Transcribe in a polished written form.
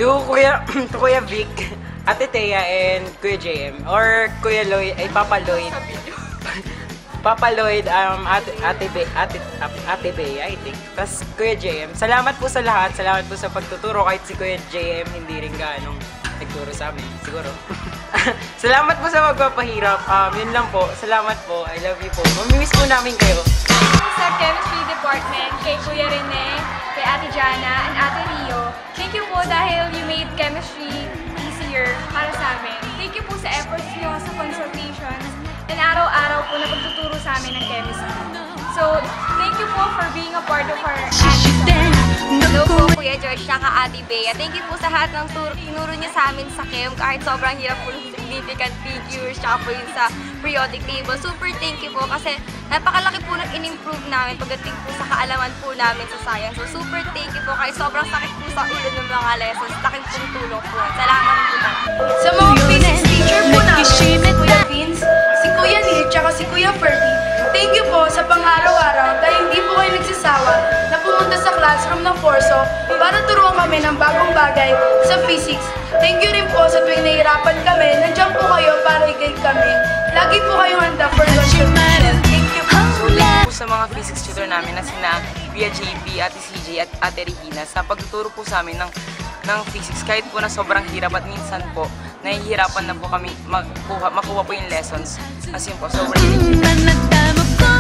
to Kuya Vic, Ate Thea, and Kuya JM. Or Kuya Lloyd, ay Papa Lloyd. Papa Lloyd, Ate Bea, I think. Tapos Kuya JM. Salamat po sa lahat. Salamat po sa pagtuturo. Kahit si Kuya JM hindi rin ganong nagturo sa amin. Siguro. Salamat po sa magpapahirap. Yun lang po. Salamat po. I love you po. Mamimiss po namin kayo. Sa Chemistry Department, kay Kuya Rene, kay Ate Jana, and Ate Rio. Thank you po dahil you made chemistry easier para sa amin. Thank you po sa efforts niyo sa consultations and araw-araw po na pagtuturo sa amin ng chemistry. So, thank you po for being a part of our Hello po, Kuya George, saka Ate Bea. Thank you po sa lahat ng tinuro niyo sa amin sa chem. Kahit sobrang hirap po ng significant figures, saka po yun sa periodic table. Super thank you po kasi napakalaki po ng in-improve namin pagdating po sa kaalaman po namin sa science. So super thank you po kahit sobrang sakit po sa ulo ng mga lessons. Laking pong tulong po. Salamat po. Sa mga physics teacher po namin, si Kuya Vince, si Kuya Neil, tsaka si Kuya Ferdy, thank you po sa pang-araw-araw dahil hindi po kayo nagsasawa na pumunta sa classroom ng Corso para turuan kami ng bagong bagay sa physics. Thank you rin po sa tuwing nahihirapan kami, nandiyan po kayo para i-guide kami. Lagi po kayong handa for contribution. Thank you po. Po sa mga physics tutor namin na sina Kuya JP, Ate CJ at Ate Regina sa pagtuturo po sa amin ng physics kahit po na sobrang hirap at minsan po nahihirapan na po kami makuha po yung lessons. As yun po, sobrang thank you.